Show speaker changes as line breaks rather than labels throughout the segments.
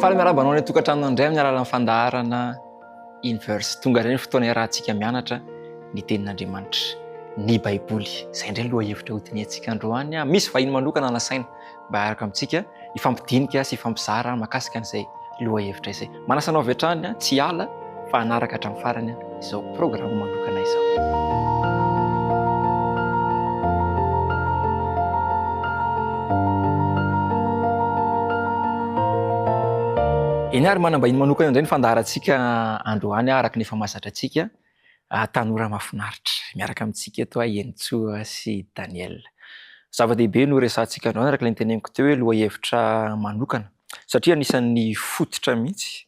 Faly miaraba anao ny tokantrano indray amin'ny alalan'ny fandaharana Universe. Tonga indray ny fotoana iarahantsika mianatra ny tenin'Andriamanitra, ny Baiboly. Izay indray ny lohahevitra hodiniantsika androany. Misy vahiny manokana nasaina mba araka amintsika ifampidinika sy ifampizara mahakasika an'izay lohahevitra izay. Manasa anao avy hatrany tsy hiala fa hanaraka hatramin'ny farany izao programa manokana izao. Eny ary manambahiny manokana indray ny fandaharantsika androany araka ny efa mahazatra antsika tanora mahafinaritra miaraka amintsika eto Enitsoa sy Daniel. Zava-dehibe no resahantsika androany araka ilay niteneniko teo hoe lohahevitra manokana satria anisan'ny fototra mihitsy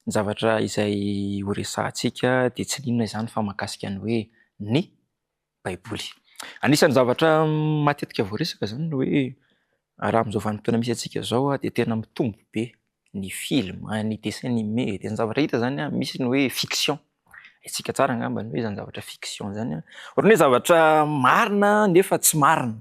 ny zavatra izay ho resahantsika dia tsy inona izany fa mahakasika ny hoe ny Baiboly. Anisan'ny zavatra matetika voaresaka izany no hoe raha amin'izao vanim-potoana misy antsika izao dia tena mitombo be ny film, ny dessin animé, dia ny zavatra hita zany misy ny hoe fiction. Haintsika tsara angamba ny hoe zany zavatra fiction zany. Ohatran'ny hoe zavatra marina nefa tsy marina.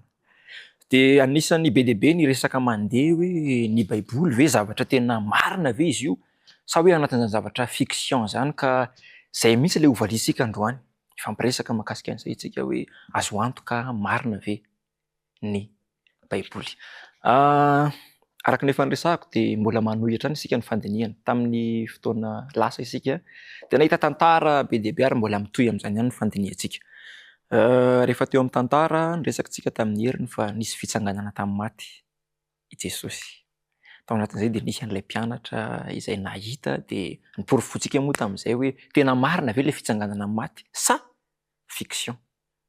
Dia anisan'ny be dia be ny resaka mandeha hoe ny Baiboly ve zavatra tena marina ve izy io sa hoe anatin'izany zavatra fiction zany ka izay mihitsy ilay hovaliantsika androany. Ifampiresaka mahakasika an'izay itsika hoe azo antoka marina ve ny Baiboly. Araka ny efa niresahako dia mbola manohitra isika ny fandinihana. Tamin'ny fotoana lasa isika dia nahita tantara be dia be ary mbola mitohy amin'izany ihany ny fandinihantsika. Rehefa teo amin'ny tantara niresakitsika tamin'ny heriny fa nisy fitsanganana tamin'ny maty i Jesosy. Tao anatin'izay dia nisy an'ilay mpianatra izay nahita dia niporofontsika moa tamin'izay hoe tena marina ve ilay fitsanganana amin'ny maty sa fiction.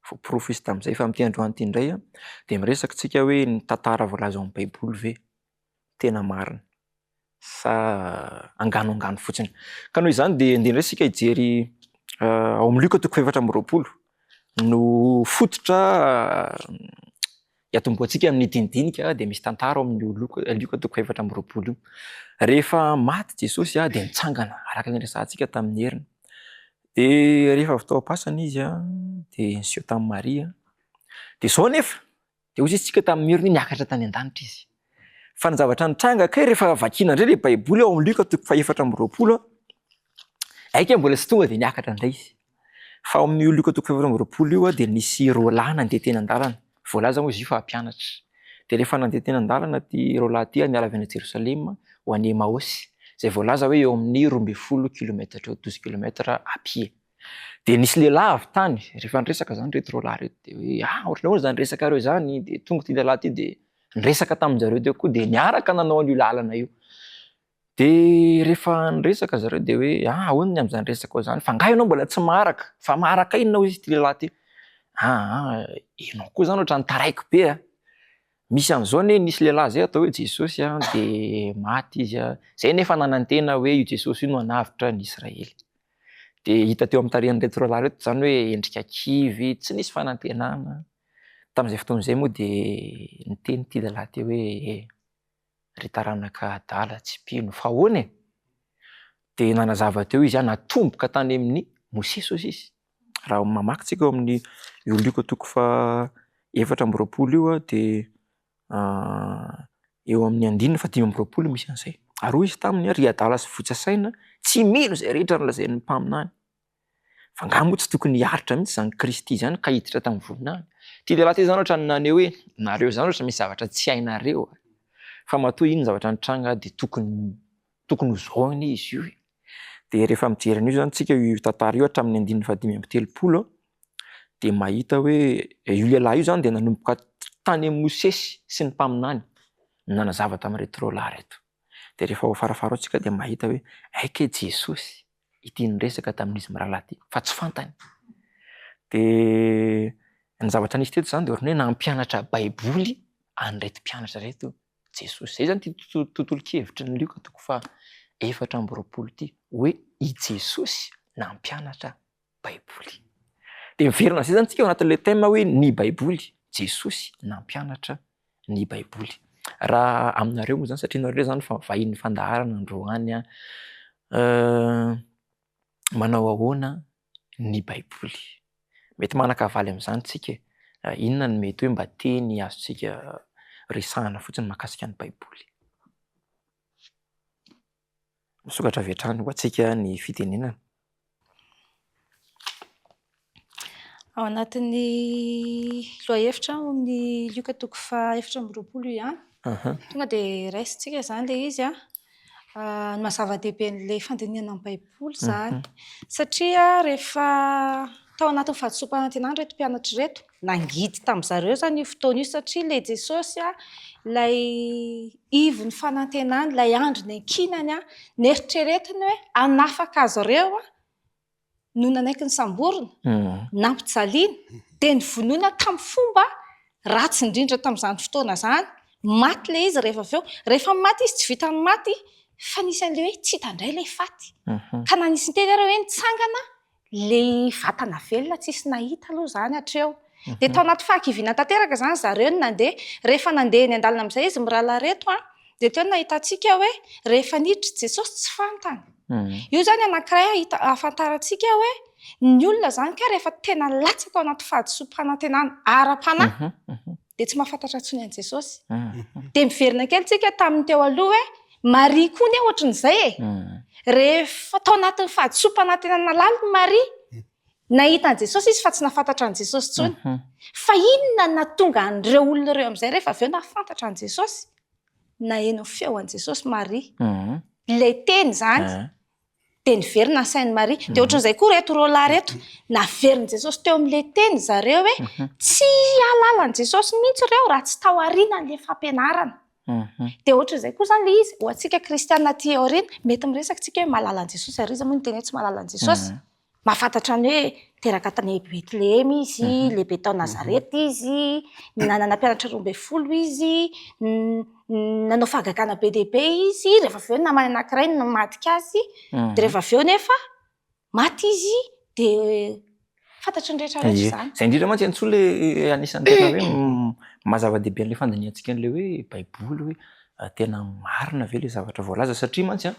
Voaporofo izy tamin'izay fa amin'ity androany ity indray dia miresakitsika hoe ny tantara voalaza ao amin'ny Baiboly ve tena marina sa angano fotsiny. Ka noho izany dia indray isika hijery ao amin'ny Luka 4:20 no fototra hiatomboantsika amin'ny dinidinika dia misy tantara ao amin'ny Luka 4:20 io. Rehefa maty Jesosy dia nitsangana araka ny resahantsika tamin'ny heriny. Dia rehefa avy tao am-pasana izy dia niseho tamin'ny Maria. Dia izao nefa dia hoy isika tamin'ny heriny niakatra tany an-danitra izy. Fa ny zavatra nitranga kay rehefa vakiana indray ilay Baiboly ao amin'ny Luka 4:20 aika mbola tsy tonga dia niakatra indray izy. Fa ao amin'ny Luka 4:20 io dia nisy roa lahy nandeha teny an-dalana. Voalaza moa izy io fa mpianatra. Dia rehefa nandeha teny an-dalana ty roa lahy ty niala avy any Jerosalema ho any Emaosy. Izay voalaza hoe eo amin'ny 12 kilometatra eo 12 kilometatra à pied. Dia nisy lehilahy avy tany rehefa niresaka zany reto roa lahy reto dia hoe ohatrany ahoana zany resaka reo zany dia tonga ty lehilahy ty dia niresaka tamin-jareo teo koa dia niaraka nanao an'io lalana io. Dia rehefa niresaka zareo dia hoe ahoana ny amin'izany resaka ao zany fa nga ianao mbola tsy maharaka fa maharaka inona hoy izy ty lehilahy ty. Ianao koa zany ohatrany taraiky be. Misy an'izao anie nisy lehilahy zay atao hoe Jesosy dia maty izy zay nefa nanantena hoe io Jesosy io no hanavitra ny Israely. Dia hita teo amin'ny tarehan'ireto roa lahy reto zany hoe endrika kivy tsy nisy fanantenana. Tamin'izay fotoan'izay moa dia niteny ty lehilahy ty hoe ry taranaka adala tsy mpino fa ahoana e? Dia nanazava teo izy natomboka tany amin'ny Mosesy hozy izy. Raha mamaky tsika ao amin'ny Luka 4:20 io dia eo amin'ny 9:5 misy an'izay. Ary hoy izy taminy ry adala sy fotsy-saina tsy mino izay rehetra nolazain'ny mpaminany. Fa nga moa tsy tokony hiaritra mihitsy izany Kristy izany ka hiditra tamin'ny voninahiny. Ty lehilahy ty zany ohatrany naneho hoe nareo zany ohatrany misy zavatra tsy hainareo fa matoa iny zavatra nitranga dia tokony hozahoana izy io. Dia rehefa mijery an'io zany tsika io tantara io hatramin'ny 9:30 dia mahita hoe io lehilahy io zany dia nanomboka tany amin'ny Mosesy sy ny mpaminany nanazava tamin'ireto roa lahy reto. Dia rehefa ao farafara tsika dia mahita hoe aika Jesosy ity niresaka tamin'izy mirahalahy ty fa tsy fantany. Dia ny zavatra nisy teto zany dia ohatrany hoe nampianatra Baiboly an'ireto mpianatra reto Jesosy. Zay zany ty tontolo-kevitry ny Luka 4:20 ty hoe i Jesosy nampianatra Baiboly. Dia miverina zay zany tsika ao anatin'ilay thème hoe ny Baiboly. Jesosy nampianatra ny Baiboly. Raha aminareo moa zany satria nareo zany fa vahiny fandaharana androany manao ahoana ny Baiboly. Mety manakavaly amin'izany tsika. Inona no mety hoe mba teny azontsika resahana fotsiny mahakasika ny Baiboly. misokatra avy hatrany ho antsika ny fitenenana.
Ao anatin'ny lohahevitra amin'ny Lioka toko faha 7:20 ihany. Tonga dia raisintsika zany le izy ny mazava-dehibe n'ilay fandinihana amin'ny Baiboly zany. Satria rehefa tao anatin'ny fahadisom-panantenana reto mpianatra reto, nangidy tamin'izareo zany io fotoana io satria ilay Jesosy ilay ivon'ny fanantenana, ilay andro ny ankinany neritreretiny hoe hanafaka azy ireo no nanaiky ny samborina nampijaliana dia nivonoina tamin'ny fomba ratsy indrindra tamin'izany fotoana zany. Maty ilay izy rehefa avy eo. Rehefa maty izy tsy vitany maty fa nisy an'ilay hoe tsy hitandray ilay faty. Ka nanisy ny teny ary hoe nitsangana ilay vatana velona tsisy nahita aloha zany hatreo. Dia tao anaty fahakiviana tanteraka zany zareo no nandeha. Rehefa nandeha ny an-dalana amin'izay izy mirahalahy reto dia teo nahitantsika hoe rehefa niditra Jesosy tsy fantany. Io zany anankiray ahafantarantsika hoe ny olona zany ka rehefa tena latsaka ao anaty fahadisom-panantenana ara-panahy dia tsy mahafantatra intsony an'i Jesosy. Dia miverina kely tsika tamin'ny teo aloha hoe Maria koa ny ohatran'izay rehefa tao anatin'ny fahadisom-panantenana laliny Maria nahita an'i Jesosy izy fa tsy nahafantatra an'i Jesosy intsony. Fa inona nahatonga an'ireo olona ireo amin'izay rehefa avy eo nahafantatra an'i Jesosy? Naheno ny feon'i Jesosy Maria. Ilay teny zany dia niverina ny sain'i Maria. Dia ohatran'izay koa reto roalahy reto naveriny Jesosy teo amin'ilay teny zareo hoe tsy halalan'i Jesosy mihitsy ireo raha tsy tao aorianan'ilay fampianarana. Dia ohatran'izay koa zany ilay izy ho antsika kristianina aty aoriana mety miresaka tsika hoe mahalala an'i Jesosy ary izy moa ny teny hoe tsy mahalala an'i Jesosy. Mahafantatra ny hoe teraka tany Betlehema izy, lehibe tao Nazareta izy, nanana mpianatra 12 izy, nanao fahagagana be dia be izy, rehefa avy eo namany anankiray no namadika azy, dia rehefa avy eo nefa maty izy dia fantatry ny rehetra rehetra zany.
Izay indrindra mantsy antsoa ilay anisan'ny tena hoe mazava-dehibe an'ilay fandiniantsika an'ilay hoe Baiboly hoe tena marina ve ilay zavatra voalaza satria mantsy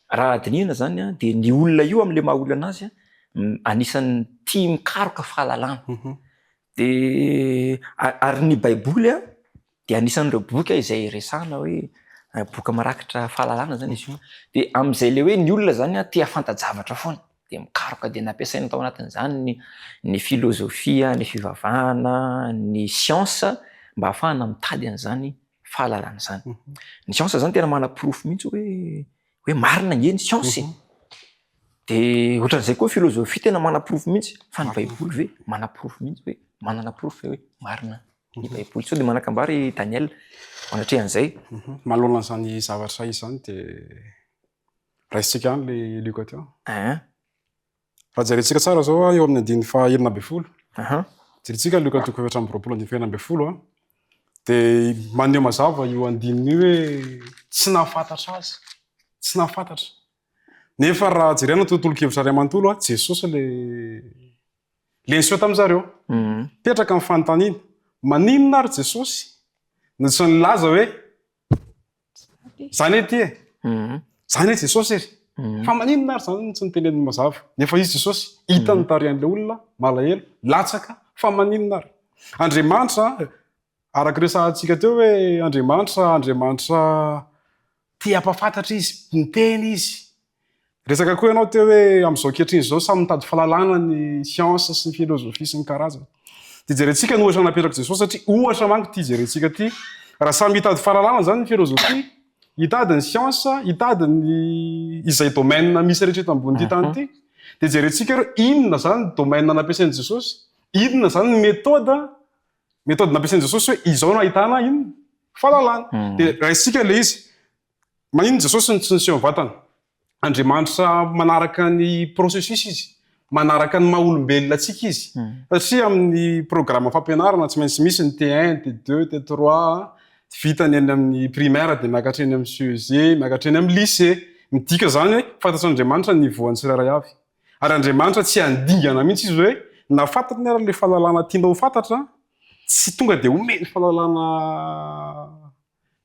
raha dinihana zany dia ny olona io amin'ilay maha olana azy anisan'ny tia mikaroka fahalalana. Dia ary ny Baiboly dia anisan'ireo boky izay resahana hoe boky marakitra fahalalana zany izy io. Dia amin'izay ilay hoe ny olona zany tia fantajavatra foana. Dia mikaroka dia nampiasaina tao anatin'izany ny filozofia, ny fivavahana, ny siansa mba ahafahana mitady an'izany fahalalana zany. Ny siansa zany tena mana-porofo mihitsy hoe marina nge ny siansy. Dia ohatran'izay koa filozofia tena mana-porofo mihitsy fa ny Baiboly ve mana-porofo mihitsy hoe manana porofo hoe marina ny Baiboly. Sao dia manakambary Daniel anatrehan'izay.
Manoloana an'izany zavatra izany dia raisitsika any ilay Lioka teo. Raha jerentsika tsara zao eo amin'ny 9:20. Jerentsika Lioka toko 7:20 dia maneho mazava io andininy io hoe tsy nahafantatra azy, tsy nahafantatra. Nefa raha jerena tontolo-kevitra ray amanontolo Jesosy le niseho tamin'izareo. Petraka amin'ny fanontaniana. Maninona ary Jesosy? No tsy nilaza hoe zany ety zany hoe Jesosy ery. Fa maninona ary zany tsy niteneniny mazava. Nefa izy Jesosy hita ny tarihan'ilay olona malahelo, latsaka fa maninona ary. Andriamanitra araka resahantsika teo hoe Andriamanitra tia ampafantatra izy, miteny izy. Resaka koa ianao teo hoe amin'izao ankehitriny izao samy mitady fahalalana ny siansa sy ny filozofia sy ny karazana. Dia jerentsika ny ohatra napetraka Jesosy satria ohatra manko ity jerentsika ity. Raha samy hitady fahalalana zany ny filozofia, hitady ny siansa, hitady ny izay domaine misy rehetra eto ambony tany ity. Dia jerentsika ireo inona zany domaine nampiasain'i Jesosy? Inona zany ny méthode nampiasain'i Jesosy hoe izao no ahitana inona? Fahalalana. Dia raisitsika ilay izy. Maninona Jesosy tsy niseho vatana? Andriamanitra manaraka ny processus izy, manaraka ny maha-olombelona atsika izy. Satria amin'ny programme fampianarana tsy maintsy misy ny T1, T2, T3, vitany eny amin'ny primaire dia miakatra eny amin'ny CEG, miakatra eny amin'ny lycée. Midika zany hoe fantatr'Andriamanitra ny voan'ny tsirairay avy. Ary Andriamanitra tsy handingana mihitsy izy hoe nafantatra ny ara le fahalalana tianao ho fantatra, tsy tonga dia omeny fahalalana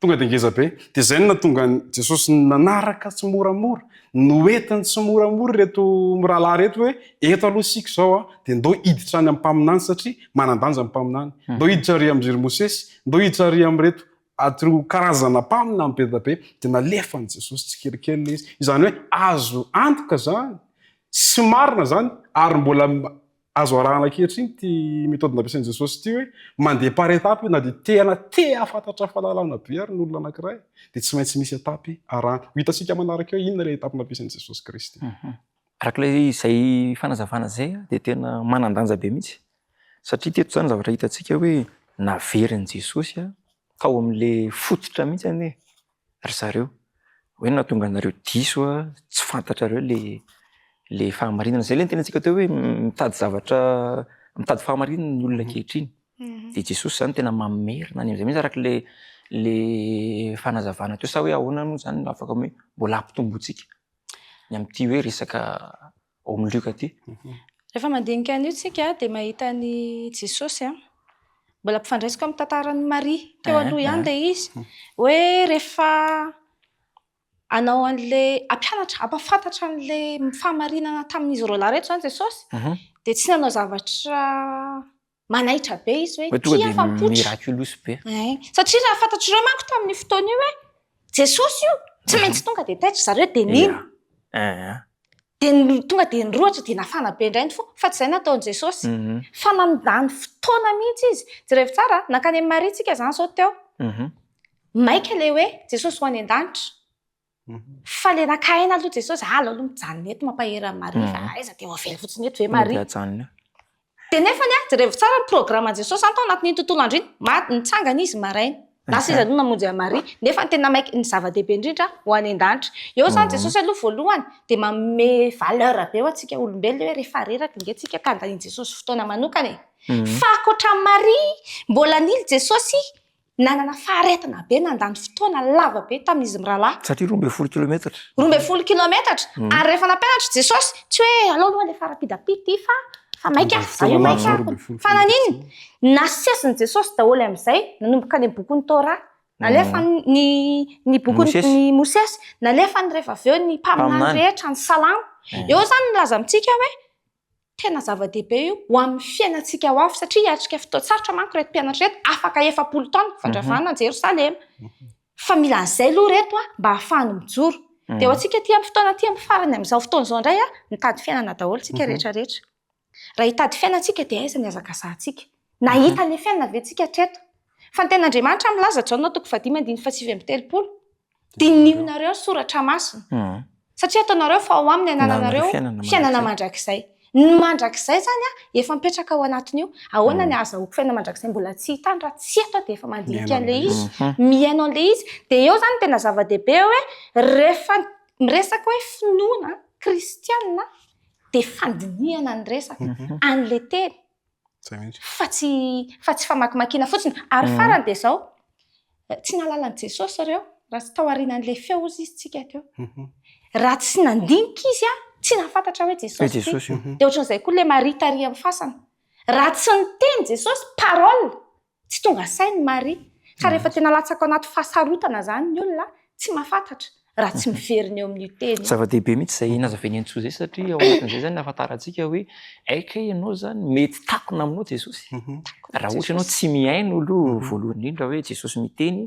tonga dia ngeza be. Dia izay no nahatonga Jesosy nanaraka tsy moramora, noentiny tsy moramora reto mirahalahy reto hoe eto aloha sika zao dia ndao hiditra any amin'ny mpaminany satria manan-danja amin'ny mpaminany. Ndao hiditra ary amin'ny jery Mosesy, ndao hiditra ary amin'ny reto atro karazana mpamina amin'ny be da be dia nalefan' Jesosy tsikelikely le izy izany hoe azo antoka zany sy marina zany ary mbola azo arahana ankehitriny ty metody nampiasain'i Jesosy ty hoe mandeha par étape na dia tena afantatra fahalalana be ary n'olona anankiray dia tsy maintsy misy etapy arahana. Ho hitantsika manaraka eo inona ilay etapy nampiasain'i Jesosy Kristy.
Arak'ilay izay fanazavana zay dia tena manan-danja be mihitsy satria teto zany zavatra hitantsika hoe naveriny Jesosy tao amin'le fototra mihitsy anie ry zareo hoe nahatonga anareo diso tsy fantatrareo le fahamarinana zay le tenantsika teo hoe mitady fahamarinana ny olona ankehitriny dia Jesosy zany tena mamerina any am'izay mihitsy arak'le fanazavana teo sa hoe ahoana moa zany afaka hoe mbola ampitombotsika ny amin'ity hoe resaka ao amin'ny Luka ty.
Rehefa mandinika an'io tsika dia mahita ny Jesosy mbola mpifandraisiko amin'ny tantaran'ny Maria teo aloha ihany ilay izy hoe rehefa anao an'le ampafantatra an'le fahamarinana tamin'izy roa lahy reto zany Jesosy dia tsy nanao zavatra manaitra be izy hoe tia fampotra
miraculous be.
Satria raha fantatr'ireo manko tamin'ny fotoana io hoe Jesosy io tsy maintsy tonga dia taitra zareo dia nino dia tonga dia niroatra dia nafana be indray fa tsy izay nataon'i Jesosy fa nandany fotoana mihitsy izy jereva tsara nakany amin'ny Maria tsika zany zao teo maika le hoe Jesosy ho any an-danitra fa le nakaina aloha Jesosy aloha mijanona eto mampahery Maria fa aiza dia avela fotsiny eto hoe Maria dia nefany jereva tsara ny programan'i Jesosy any tao anatin'ny tontolo andro iny nitsangana izy maraina lasa izy aloha namonjy a Maria nefa ny tena maika ny zava-dehibe indrindra ho any an-danitra eo zany Jesosy aloha voalohany dia manome valeur be ho antsika olombelona hoe rehefa reraka ingatsika ka andanian'i Jesosy fotoana manokana fa ankoatra Maria mbola nily Jesosy nanana faharetana be nandany fotoana lava be tamin'izy mirahalahy
satria 12 kilometatra
12 kilometatra ary rehefa nampianatra Jesosy tsy hoe alao aloha le farapidapity fa maika io maika fa naniny nasesiny Jesosy daholo amin'izay nanomboka any bokon'ny Tora nalefa ny bokon'ny Mosesy nalefa ny rehefa avy eo ny mpaminany rehetra ny salamo eo zany nilaza amintsika hoe tena zava-dehibe io ho amin'ny fiainantsika ho avy satria hiatrika fotoan-tsarotra manko reto mpianatra reto afaka 70 taona fandravana Jerosalema fa mila an'izay aloha reto mba ahafahany mijoro dia ho antsika ty amin'ny fotoana ty amin'ny farany amin'izao fotoana izao indray nitady fiainana daholo tsika rehetrarehetra raha hitady fiainantsika dia aiza ny azakazahantsika nahita ny fiainana ventsika treto fa ny ten'Andriamanitra milaza Jaona 5:7-8 dia nionareo soratra masina satria ataonareo fa ao aminy anananareo fiainana mandrakizay ny mandrakizay zany efa mipetraka ao anatiny io ahoana ny azahoako fiainana mandrakizay mbola tsy hitany raha tsy eto dia efa mandinika an'ilay izy miaino an'ilay izy dia eo zany tena zava-dehibe hoe rehefa miresaka hoe finoana kristianina dia fandinihana ny resaka an'le teny fa tsy famakimakina fotsiny ary farany dia izao tsy nalalan'i Jesosy ireo raha tsy tao aorianan'ilay feo izy tsika teo raha tsy nandinika izy tsy nahafantatra hoe Jesosy dia ohatran'izay koa le Maria taria amin'ny fasana raha tsy niteny Jesosy parole tsy tonga sainy Maria ka rehefa tena latsaka anaty fahasarotana zany ny olona tsy mahafantatra raha tsy miveriny eo amin'ny teny
zava-dehibe mihitsy izay nazavainy antsoa zay satria ao anatin'izay zany nahafantarantsika hoe aika ianao zany mety takona aminao Jesosy raha ohatra ianao tsy miaino aloha voalohany indrindra hoe Jesosy miteny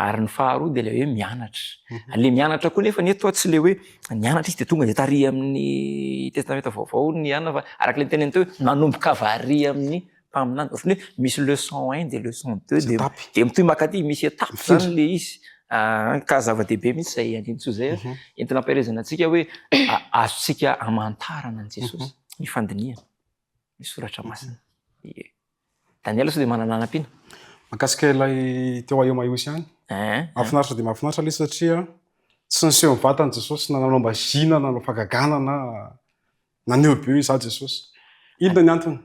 ary ny faharoa dia le hoe mianatra le mianatra koa nefa neto tsy le hoe nianatra izy dia tonga dia taria amin'ny testamenta vaovao ny anna fa arak'ilay teneny teo hoe nanomboka vary amin'ny mpaminany ohatrany hoe misy leçon 1 dia leçon 2 dia mitoy makaty misy étape zany le izy ka zava-dehibe mihitsy izay andinitsoa zay entina ampiarezana antsika hoe azontsika amantarana an' Jesosy ny fandinihana ny soratra masina Daniela so dia manananam-pina
makasika ilay teo ahiomaiosy ihany mahafinaritra dia mahafinaritra le satria tsy niseho mivantany Jesosy na nanao mbazina na nanao fagagana naneo be hoe za Jesosy inona ny antony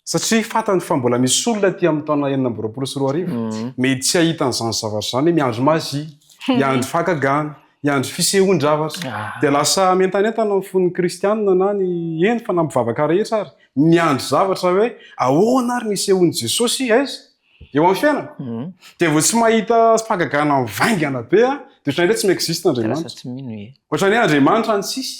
satria fatany fa mbola misy olona ty amin'ny taona 2024 mety tsy ahitan'izany zavatra zany hoe miandro mazy miandro fagagana miandro fisehon-javatra dia lasa mentanentana amin'ny fon'ny kristianina na ny eny fa nampivavaka rehetra ary miandro zavatra hoe ahoana ary nisehon'i Jesosy aiza eo amin'ny fiainana dia vao tsy mahita fagagana mivaingana be dia ohatran'ireo tsy miexiste Andriamanitra ohatran'ny Andriamanitra ny tsisy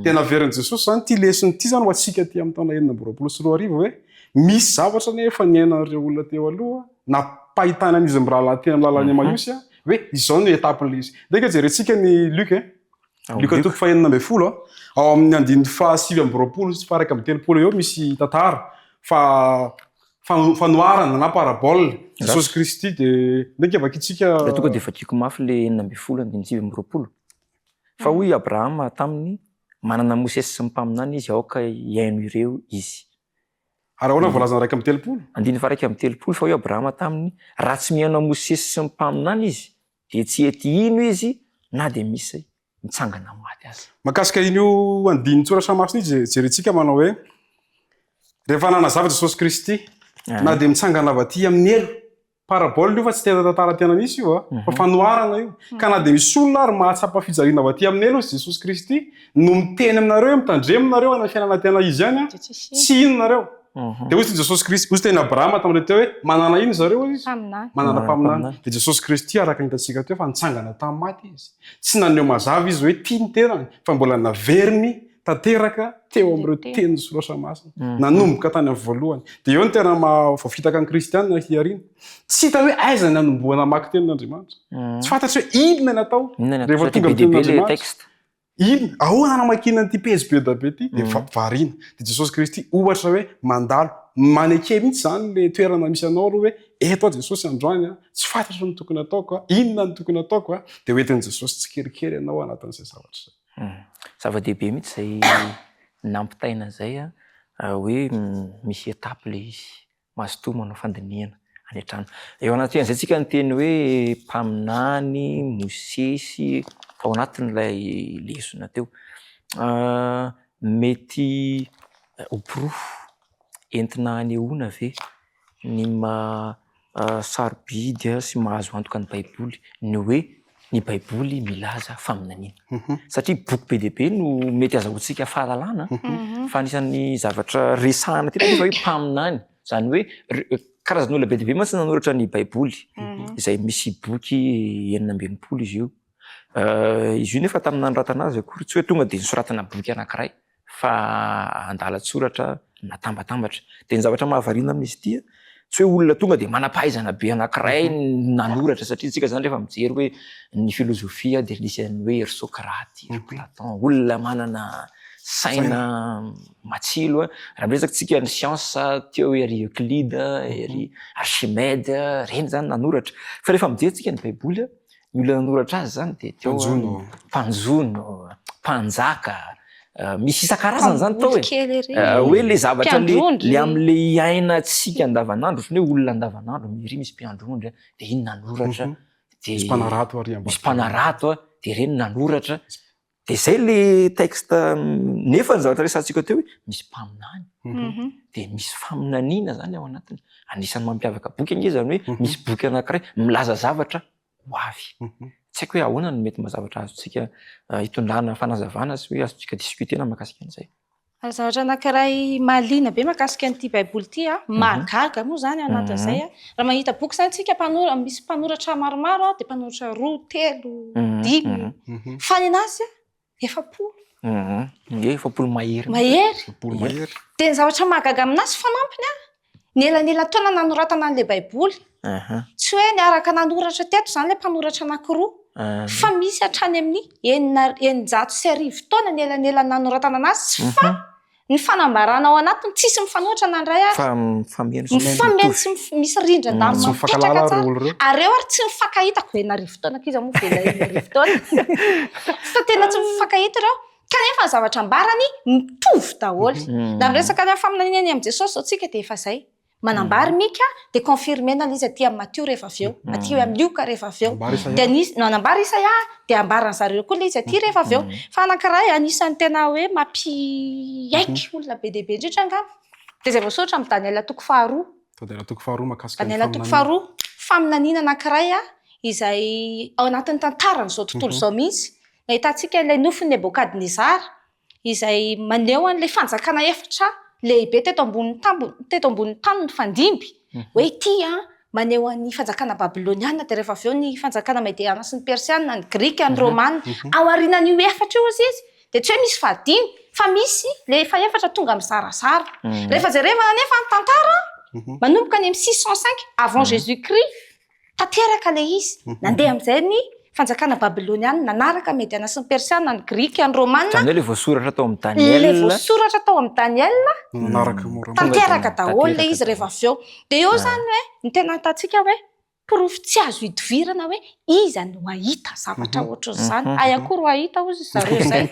tena veriny Jesosy zany ty lesiny ty zany ho antsika ty amin'ny taona 2024 hoe misy zavatra nefa niainan'ireo olona teo aloha napahitana an'izy miraha tena amin'ny lalany mahosy hoe izao no etapin'le izy ndeka jerentsika ny Luc Luc toko fahenina amby folo ao amin'ny andiny fa 7 sy fa 1 eo misy tantara fanoarana na parabole Jesosy Kristy de ndeka vakitsika
tonga de vakiko mafy le 4 andiny 7 fa hoy Abrahama taminy manana Mosesy sy ny mpaminany izy aoka iaino ireo izy
ary ahoana volazana 1
andiny fa 1 fa hoy Abrahama taminy raha tsy mihaino Mosesy sy ny mpaminany izy de tsy ety ino izy na de misy mitsangana maty azy
makasika iny io andiny tsoratra masina izy jerentsika manao hoe rehefa nanazava Jesosy Kristy na de mitsangana avaty amin'ny elo parabole io fa tsy tena tantara tena nisy io fa fanoarana io ka na de misy olona ary mahatsapa fijaliana avaty amin'ny elo izy Jesosy Kristy no miteny aminareo mitandreminareo ana fiainana tena izy ihany tsy inonareo de ozy Jesosy Kristy ozy tena Abrahama tamile teo hoe manana ino zareo izy manana mpaminany de Jesosy Kristy araka nitatsika teo fa nitsangana tamin'ny maty izy tsy naneo mazava izy hoe tia ny tenany fa mbola naveriny tanteraka teo amin'ireo teny solosa masina nanomboka tany amin'ny voalohany de eo ny tena voafitaka ny kristianina hiarina tsy hita hoe aiza ny anomboana mamaky tenin'Andriamanitra tsy fantatry hoe inona natao rehefa tonga amin'ny tenin'Andriamanitra ino ahoana namakina n'ity pejy be da be ty de variana de Jesosy Kristy ohatra hoe mandalo maneke mihitsy zany le toerana misy anao aloha hoe eto Jesosy androany tsy fantatry ny tokony ataoko inona ny tokony ataoko de hoentin'i Jesosy tsy kerikery ianao anatin'izay zavatra
zava-dehibe mihitsy zay nampitaina zay hoe misy etape le izy mazotoa manao fandinihana any an-trano eo anaty zay tsika ny teny hoe mpaminany Mosesy ao anatin'ilay lesona teo mety oporofo entina anehoana ve ny sarobidy sy mahazo antoka ny Baiboly ny hoe ny Baiboly milaza faminaniana satria boky be dia be no mety azahoantsika fahalalana fa anisan'ny zavatra resahana tena hoe mpaminany zany hoe karazan'olona be dia be mantsy nanoratra ny Baiboly izay misy boky 920 izy io izy io nefa tamin'ny nanoratana azy akory tsy hoe tonga de nisoratana boky anankiray fa andalatsoratra natambatambatra de ny zavatra mahavariana amin'izy ity tsy hoe olona tonga de manam-pahaizana be anankiray nanoratra satria tsika zany rehefa mijery hoe ny filozofia de nisy hoe ery Sokraty ery Platon olona manana saina matsilo raha miresaka tsika ny siansa teo ery Euclide ery Archimede reny zany nanoratra fa rehefa mijery tsika ny Baiboly ny olona nanoratra azy zany de teo mpanjono mpanjaka misy isan-karazany zany tao hoe le zavatra le am'le iainantsika andavanandro ohatrany hoe olona andavanandro miry misy mpiandrondry de iny nanoratra de misy mpanarato de reny nanoratra de zay le texte nefa ny zavatra resantsika teo hoe misy mpaminany de misy faminaniana zany ao anatiny anisan'ny mampiavaka boky ange zany hoe misy boky anankiray milaza zavatra ho avy tsy haiko hoe ahoana no mety mazavatra azotsika hitondrana fanazavana sy hoe azotsika diskutena mahakasika an'izay
zavatra anankiray mahaliana be mahakasika an'ity Baiboly ity mahagaga moa zany anatin'izay raha mahita boky zany tsika misy mpanoratra maromaro de mpanoratra 2, 3, 5 fa ny anazy
7 mahery
de ny zavatra mahagaga aminazy fanampiny ny elanela taona nanoratana an'le Baiboly tsy hoe ny araka nanoratra teto zany le mpanoratra anankiroa fa misy hatrany amin'ny 900 taona ny elanela nanoratana anazy tsy fa ny fanambarana ao anatiny tsisy mifanoatra nandray mifameno sy misy rindran-damy mapetraka tsara ary eo ary tsy mifankahitako enarivo taona kiza moa enarivo taona fa tena tsy mifankahita ireo kanefa ny zavatra ambarany mitovy daholo na miresaka ny faminaniana amin'ny Jesosy zao tsika de efa zay manambary mika de confirmena izy aty amin'ny Matthieu rehefa avy eo Matthieu amin'ny Luka rehefa avy eo de anisy nanambary Isaia de ambarany zareo koa izy aty rehefa avy eo fa anankiray anisan'ny tena hoe mampiaiky olona be dehibe indrindra angamba de zay voasoratra amin'ny Daniela 2 Daniela 2 faminaniana anankiray izay ao anatin'ny tantaran'izao tontolo zao mihitsy ahitantsika ilay nofin'ny Nebokadnezara izay maneho an'ilay fanjakana efatra lehibe teto ambony tany ny fandimby hoe ity maneho an'ny fanjakana Babiloniana de rehefa avy eo ny fanjakana Mediana sy ny Persiana ny Grika ny Romana ao aorianan'io efatra io izy de tsy hoe misy fahadimy fa misy le efa efatra tonga mizarazara rehefa jerevana nefa ny tantara manomboka any amin'ny 605 avant Jésus-Christ tanteraka ilay izy nandeha amin'izay ny fanjakana babiloniana nanaraka mediana sy ny persiana ny grika ny romana
zany hoe le voasoratra tao amin'ny
le
Daniel
voasoratra tao amin'ny Daniel
nanaraka mora
tanteraka daholo le izy rehefa avy eo dia eo zany hoe ny tena atantsika hoe porofo tsy azo hidivirana hoe iza no ahita zavatra ohatr'izany ay akory ho ahita ozy zareo zay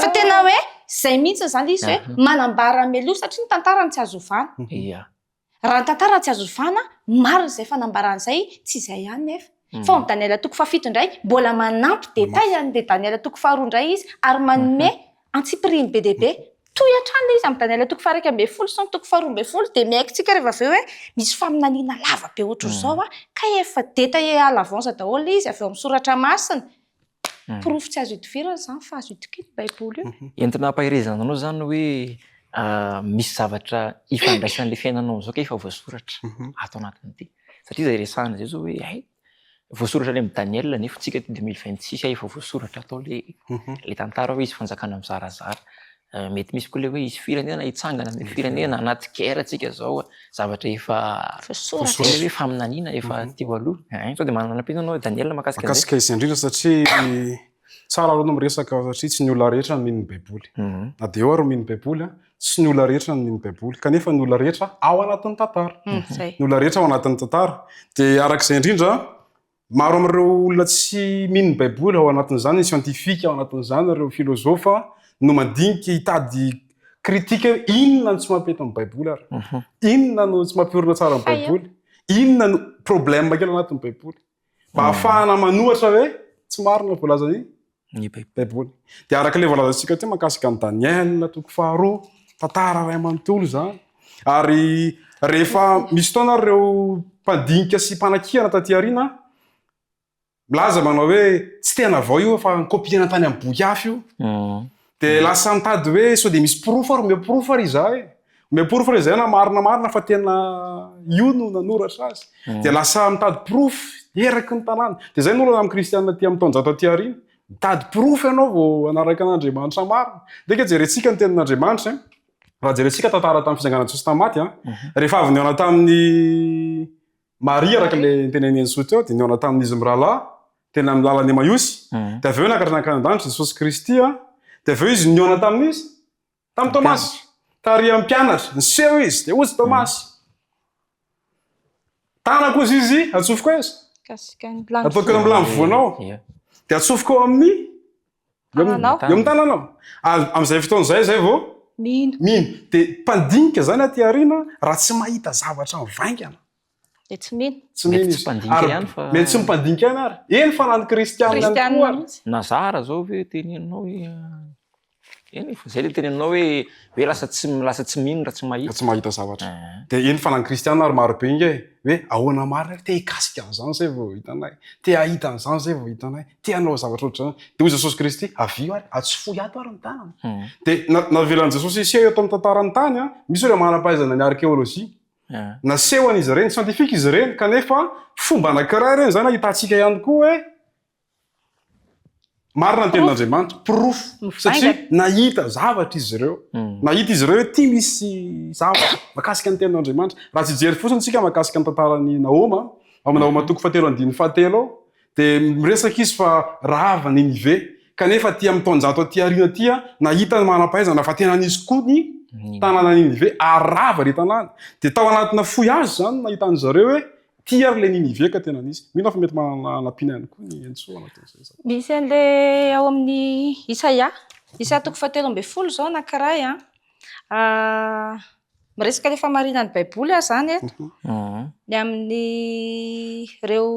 fa tena hoe zay mihitsy zany izy hoe manambara meloa satria ny tantarany tsy azo ovana
ia
raha ny tantarany tsy azo ovana marina izay fanambaran'izay tsy izay ihany nefa fa amin'ny Daniela toko fafito indray mbola manampy detay an'le Daniela toko faharoa indray izy ary manome antsipiriny be dia be toy hatrany le izy amin'ny Daniela toko faha 1 sy ny toko faha 12 dia miaikintsika rehefa avy eo hoe misy faminaniana lava be ohatr'izao ka efa detay à l'avance daholo izy avy eo amin'ny soratra masina porofo tsy azo hidivirana zany fa azo hidikiny baiboly io
entina ampahirizananao zany hoe misy zavatra ifandraisan'le fiainanao zao ka efa voasoratra ato anatin'ity satria zay resahana zay zao hoe ay voasoratra le amin'ny Daniel nefa tsika ty 2026 efa voasoratra atao le tantara hoe izy fanjakana mizarazara mety misy koa le hoe izy firenena hitsangana amin'ny firenena anaty guerre atsika zao zavatra efa
voasoratra
hoe faminaniana efa teo aloha sao dia mananam-pinanao Daniel
makasika izy indrindra satria tsara aloha no miresaka satria tsy ny olona rehetra no mininy baiboly na dia eo ary mininy baiboly tsy ny olona rehetra no mininy baiboly kanefa ny olona rehetra ao anatin'ny tantara ny olona rehetra ao anatin'ny tantara dia arak'izay indrindra maro amin'ireo olona tsy mininy baiboly ao anatin'izany ny siantifika ao anatin'izany ireo filozofa no mandinika hitady kritika inona no tsy mampety amin'ny baiboly ary inona no tsy mampiorina tsara amin'ny baiboly inona no problème kely anatin'ny baiboly mba ahafahana manohatra hoe tsy marina voalaza ny baiboly dia arak'ilay voalazantsika teo mahakasika ny Daniel toko faharoa tantara ray amanontolo zany ary rehefa misy taona ireo mpandinika sy mpanakihana taty aoriana milaza manao hoe tsy tena vao io fa nikopiana tany amin'ny boky hafa io dia lasa mitady hoe sao dia misy porofo ary omeo porofo ary izahay omeo porofo ary izay na marina fa tena io no nanoratra azy dia lasa mitady porofo eraky ny tanàna dia zay nolo amin'ny kristianina ty amin'ny taonjato aty aoriana mitady porofo ianao vao anaraka an'Andriamanitra marina dia jerentsika ny tenin'Andriamanitra raha jerentsika tantara tamin'ny fijanganan'i Jesosy tamaty rehefa avy niona tamin'ny Maria araka le teneneny soa teo dia niona tamin'izy mirahalahy tena amin'ny lalany Emmaüs dia avy eo nakatra nakany Jesosy Kristy dia avy eo izy niona tamin'izy tamin'ny Tomasy tary amin'ny mpianatra niseho izy dia ozy Tomasy tanako izy izy atsofoko izy ataoko eo amin'ny lamvoanao dia atsofoko eo amin'ny eo amin'ny tananao amin'izay fotoan'izay zay vao mino dia mpandinika zany aty aoriana raha tsy mahita zavatra mivaingana
dia tsy mino
mety
tsy mimpandinika ihany ary eny fa nany kristianina
nazara zao hoe teneninao eny zay le teneninao hoe lasa tsy mino raha tsy
mahita zavatra dia eny fa nany kristianina ary marobe inge hoe ahoana marina te hikasika an'izany zay vao hitanay te hahita an'izany zay vao hitanay te hanao zavatra ohatr'izany dia hoy Jesosy Kristy avio ary atsofoy ato ary ny tanana dia navelan'i Jesosy iseho eto amin'ny tantarany tany misy ireo manam-pahaizana ny arkéolojia naseho an'izy ireny siantifika izy ireny kanefa fomba anankiray ireny zany ahitantsika ihany koa hoe marina ny tenin'Andriamanitra porofo satria nahita zavatra izy ireo nahita izy ireo hoe ty misy zavatra mahakasika ny tenin'Andriamanitra raha tsy jery fotsiny tsika mahakasika ny tantarany Naoma amin'ny Naoma toko 7:7 ao dia miresaka izy fa rava Ninive kanefa ty amin'ny taonjato aty aoriana ty nahita ny manam-pahaizana fa tena nisy koa ny tanàna Ninive arava le tanàna dia tao anatina foy azy zany nahitan'ny zareo hoe ty ary le Ninive ka tena nisy mino fa mety manampiana ihany koa ny entsoa anatin'izay
misy an'le ao amin'ny Isaia toko 7:10 zao anankiray miresaka le famarinan'ny baiboly zany ny amin'ny ireo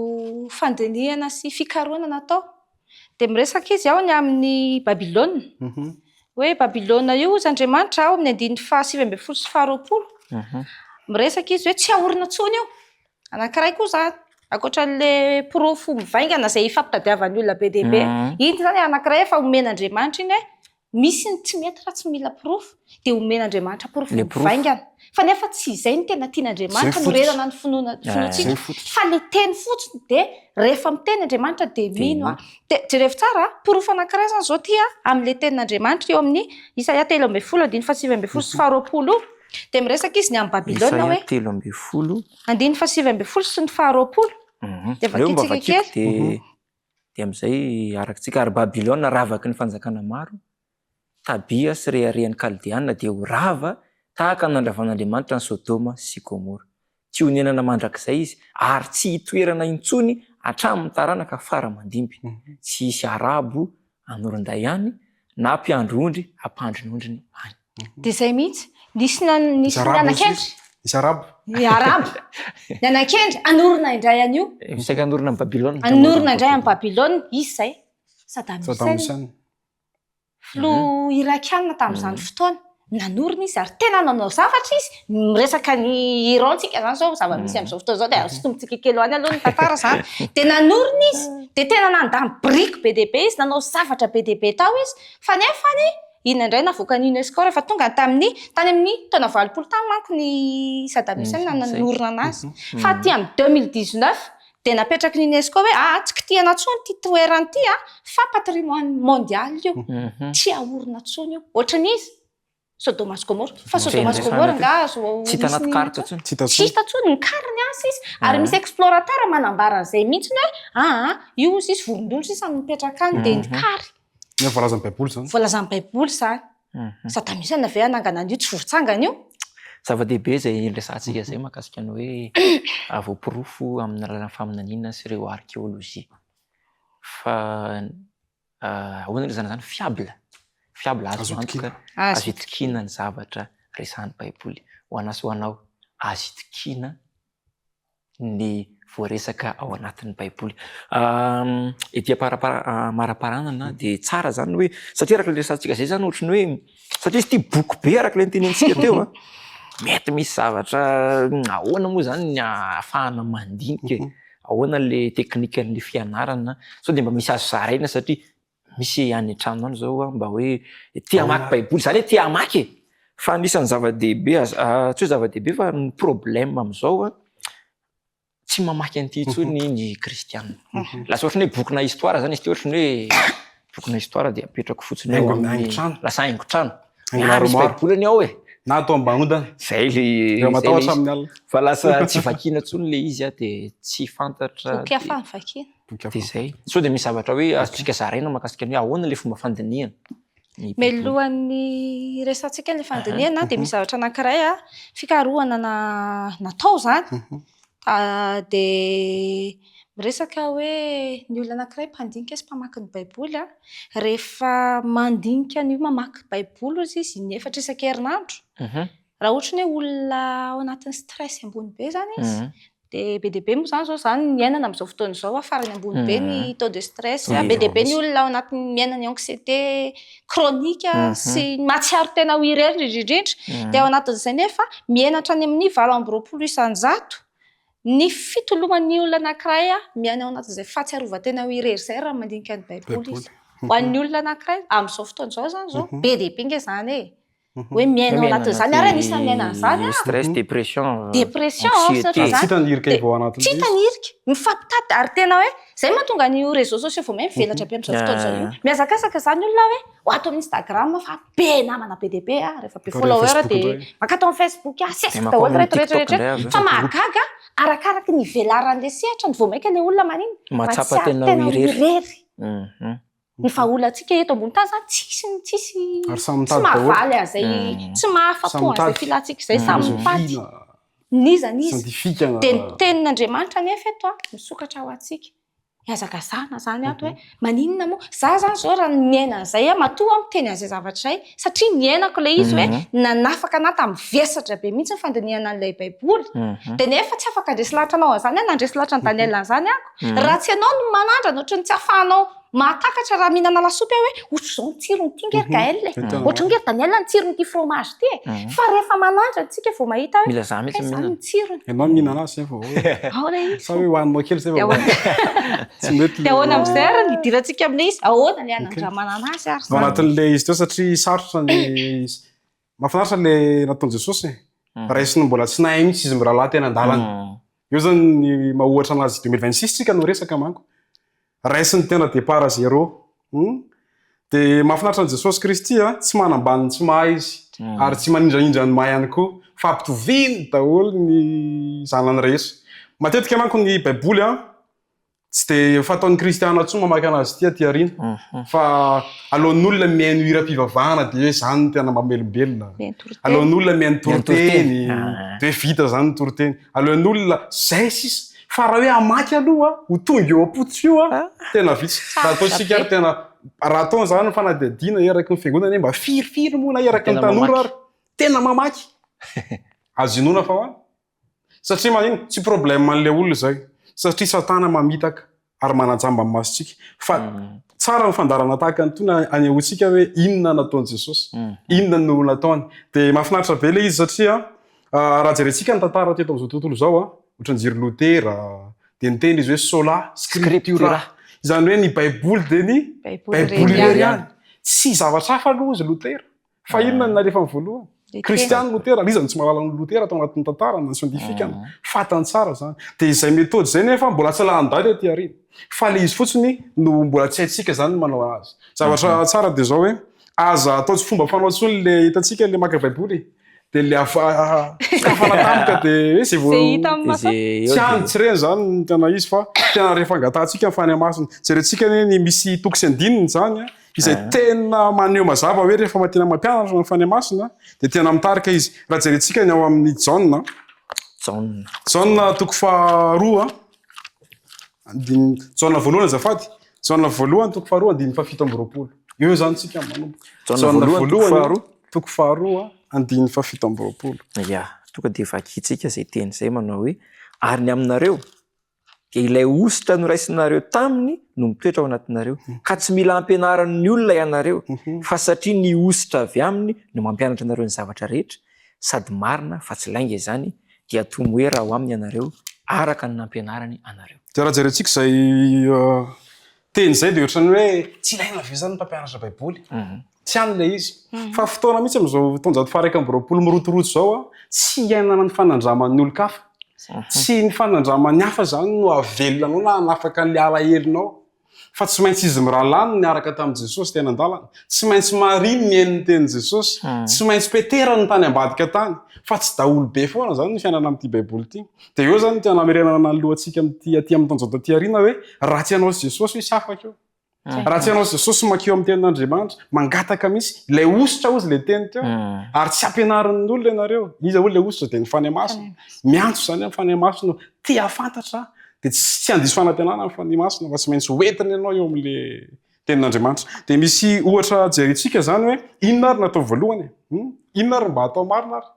fandinihana sy fikaroana natao dia miresaka izy ao ny amin'ny Babilôna hoe Babilôna io ozy Andriamanitra ao amin'ny 9:9 sy 20 miresaka izy hoe tsy ahorina tsony io anankiray koa zany ankoatran'le porofo mivaingana izay ifampitadiavan'ny olona be dia be iny zany anankiray efa omen'Andriamanitra iny hoe misy ny tsy mety raha tsy mila porofo dia omen'Andriamanitra porofo mivaingana fa nefa tsy izay ny tena tian'Andriamanitra norerana ny finoantsika fa le teny fotsiny dia rehefa miteny Andriamanitra dia mino dia jerefo tsara porofo anankiray zany zao ty amin'le tenin'Andriamanitra eo amin'ny Isaia 3:10 sy 20 dia miresaka izy ny amin'ny Babilôna hoe
3:10
9:20 sy ny 20. Dia
eo mba
vakitsika kely.
vakiko dia amin'izay arakitsika ary Babilôna ravaky ny fanjakana maro Tabia sy reharehan'ny Kaldiana dia ho rava tahaka nandravan'Andriamanitra ny Sodoma sy Gomora. Tsy honenana mandrakizay izy ary tsy hitoerana intsony hatramin'ny taranaka fara mandimby. Tsy hisy arabo anoronday ihany na mpiandro-ondry hampandrinondriny any.
Dia izay mihitsy nisy ny anakendry.
Misy arabo.
Ny arabo. Ny anakendry anorona indray an'io.
Misaika anorona amin'ny Babilôna.
Anorona indray amin'ny Babilôna izy izay.
Saddam
Saddam
Hussein.
Filoha irakiana tamin'izany fotoana. Nanorona izy ary tena nanao zavatra izy. Miresaka ny Iran-tsika izany izao zava-misy amin'izao fotoana izao dia sotomitsika kely hoany aloha ny tantara izany. Dia nanorona izy. Dia tena nandany briky be dia be izy, nanao zavatra be dia be tao izy. Fa nefany inona indray navoaka ny UNESCO rehefa tonga tany amin'ny taona 20 tany manko ny Saddam Hussein nanorona anazy. Fa aty amin'ny 2019 dia napetraky ny UNESCO hoe tsy kitihana intsony ity toerana ity fa patrimoine mondial io. Tsy ahorona intsony io. Ohatran'izy Sodoma sy Gomora. Fa Sodoma sy Gomora
tsy tanaty karta intsony.
Tsy hita intsony ny kariny asa izy. Ary misy explorateur manambara an'izay mihitsy hoe io izy vorondolo sisa mipetraka any dia ny kary.
Ny voalazan'ny Baiboly zany.
Voalazan'ny Baiboly izany. Saddam Hussein ve anangana an'io tsy voatsangana io.
Zava-dehibe izay resantsika izay mahakasika ny hoe voapirofo amin'ny alalan'ny faminaniana sy ireo arkéolojia. Fa ahoana ry zany fiable azo antoka azo itikina ny zavatra resahan'ny Baiboly. Ho anao sy ho anao azo itikina ny voaresaka ao anatin'ny Baiboly. Etỳ maraparanana dia tsara zany hoe satria araka ilay resantsika izay zany ohatrany hoe satria izy ity boky be araka ilay nitenentsika teo mety misy zavatra ahoana moa zany ny ahafahana mandinika ahoana le teknikan'le fianarana sao dia mba misy azo zaraina satria misy any an-trano any zao mba hoe tia hamaky Baiboly zany hoe tia hamaky fa anisan'ny zava-dehibe tsy hoe zava-dehibe fa ny problème amin'izao tsy mamaky an'ity intsony ny kristianina. Lasa ohatrany hoe bokina histoire zany izy ty ohatrany hoe bokina histoire dia apetrako fotsiny eo amin'ny lasa haingon-trano. Misy Baiboly any ao
na atao ambanodana.
Zay
le matahotra amin'ny alina.
Fa lasa tsy vakiana intsony le izy dia tsy fantatra.
Boky hafa ny vakiana.
Dia zay. So dia misy zavatra hoe azontsika zaraina mahakasika ny ahoana le fomba fandiniana.
Melohan'ny resantsika ny fandiniana dia misy zavatra anankiray fikarohana natao zany. Dia miresaka hoe ny olona anankiray mpandinika sy mpamaky ny Baiboly rehefa mandinika ny mamaky Baiboly izy inefatra isan-kerinandro. Raha ohatra hoe olona ao anatin'ny stress ambony be zany izy dia be dia be moa zany zao zany miainana amin'izao fotoana izao farany ambony be ny taux de stress be dia be ny olona ao anatin'ny miainana ny anxiété chronique sy mahatsiaro tena ho irery indrindra dia ao anatin'izay nefa miainatra any amin'ny 20 isan-jato ny fitoloman'ny olona anankiray miaina ao anatin'izay fahatsiarovan-tena ho irery izay raha mandinika ny Baiboly izy. Ho an'ny olona anankiray amin'izao fotoana izao zany zao be dia be nge zany hoe miaina ao anatin'izany ary anisany miaina an'izany
stress, dépression,
tsy tanirika io ao anatin'izay.
Tsy tanirika mifampitady ary tena hoe zay mahatonga ny réseaux sociaux vao may mivelatra be amin'izao fotoana izao io. Mihazakazaka zany olona hoe hoato amin'ny Instagram fa be namana be dia be rehefa be follower dia makatao amin'ny Facebook sesaka daholo rehetrarehetra fa mahagaga arakaraka ny velaran'ilay sehatra ny vao maika ilay olona maniny
mahatsapa tena ho irery.
Ny faholantsika eto ambony tany zany tsisy mahavaly azay tsy mahafapo azay filantsika izay samy mitady niza dia ny tenin'Andriamanitra nefa eto misokatra ho antsika hiazakazana zany ato hoe maninona moa za zany zao raha miaina an'izay matoa miteny an'izay zavatra izay satria niainako ilay izy hoe nanafaka anahy tamin'ny vesatra be mihitsy ny fandiniana an'ilay Baiboly dia nefa tsy afaka handresy lahatra anao an'izany nandresy lahatra ny Daniel an'izany ako raha tsy ianao no manandrana ohatrany tsy ahafahanao mahatakatra raha mihinana lasopy hoe ohatr' izao ny tsirony ity ngery Gaël ohatr' ngery Daniel ny tsirony ity fromage ity fa rehefa manandra antsika vao mahita hoe izany ny tsirony
ianao mihinana azy vao sa hoe hoaninao kely zay vao tsy mety
dia ahoana amin'izay ary nidirantsika amin'ilay izy ahoana ilay anandramana azy ary
ao anatin'ilay izy teo satria sarotra ny mahafinaritra ilay nataon'i Jesosy raisiny mbola tsy nahay mihitsy izy mirahalahy tena an-dalana eo zany ny mahohatra anazy 2026 tsika no resaka manko raisiny tena départ zéro dia mahafinaritra an' Jesosy Kristy tsy manambany tsy mahay izy ary tsy manindranindrany mahay ihany koa fa ampitoviny daholo ny zanany rehetra. Matetika manko ny baiboly tsy dia fataon'ny kristiana tsoa mamaky anazy ty ariana fa alohan'olona mihaino hira-pivavahana dia hoe zany no tena mamelombelona. Alohan'olona mihaino toroteny dia vita zany ny toroteny. Alohan'olona zay sisa fa raha hoe hamaky aloha ho tonga eo am-potso io tena vitsy. Raha ataontsika ary tena raha ataony zany fanadihadiana eraky ny fiangonana mba firifiry moa na eraky ny tanora ary tena mamaky azo inona fa hoany satria manino tsy problème an'ilay olona zay satria satana mamitaka ary manajamba ny masontsika fa tsara ny fandarana tahaka ny tona anehoantsika hoe inona nataon'i Jesosy inona no nataony dia mahafinaritra be ilay izy satria raha jerentsika ny tantara teto amin'izao tontolo zao ohatran'ny jiry Lotera dia niteny izy hoe sola scriptura izany hoe ny baiboly dia ny baiboly irery ihany tsy zavatra hafa aloha izy Lotera fa inona no nalefa ny voalohany kristiany Lotera izany tsy mahalala ny Lotera tao anatin'ny tantara na ny siantifikana fatany tsara zany dia izay metody zay nefa mbola tsy lahandady aty ariana fa le izy fotsiny no mbola tsy haintsika zany no manao azy. Zavatra tsara dia zao hoe aza atao tsy fomba fanao tsony le hitantsika le maka baiboly dia le sokafana tampoka dia hoe zay tsy any tsy reny zany ny tena izy fa tena rehefa angatantsika ny fany masina jerentsika ny misy toky sy andininy zany izay tena maneho mazava hoe rehefa matena mampianatra ny fany masina dia tena mitarika izy. Raha jerentsika ny ao amin'ny Jaona toko faharoa Jaona voalohany azafady Jaona voalohany toko faharoa andiny fafito amby roapolo eo zany tsika manomboka Jaona voalohany toko faharoa andiny fafito amby roapolo.
Ya tonga dia vakitsika zay teny zay manao hoe ary ny aminareo dia ilay ositra noraisinareo taminy no mitoetra ao anatinareo ka tsy mila ampianaran'ny olona ianareo fa satria ny ositra avy aminy no mampianatra anareo ny zavatra rehetra sady marina fa tsy lainga izany dia tomo hoe raha ho aminy ianareo araka ny nampianarany anareo.
Dia raha jerentsika zay teny zay dia ohatrany hoe tsy ilaina ve zany mpampianatra baiboly tsy any ilay izy fa fotoana mihitsy amin'izao taonjato faha 1 mirotoroto zao tsy iainana ny fanandraman'ny olo-kafa tsy ny fanandraman'ny hafa zany no avelona anao na anafaka n'le alahelinao fa tsy maintsy izy miralany ny araka tamin'i Jesosy tena andalana tsy maintsy mariny ny hain'ny tenin'i Jesosy tsy maintsy petera ny tany ambadika tany fa tsy daholo be foana zany ny fiainana amin'ity baiboly ity dia eo zany tena mirenana ny lohantsika aty amin'ny taonjato aty ariana hoe raha tsy ianao Jesosy hoe sy afaka eo raha tsy ianao Jesosy makeo amin'ny tenin'Andriamanitra mangataka misy ilay ositra ozy le teny teo ary tsy ampianaran'ny olona ianareo iza hoe ilay ositra dia ny fany masina miantso zany amin'ny fany masina tia fantatra dia tsy handiso fanampianana amin'ny fany masina fa tsy maintsy hoentina ianao eo amin'le tenin'Andriamanitra. Dia misy ohatra jerentsika zany hoe inona ary natao voalohany inona ary mba atao marina ary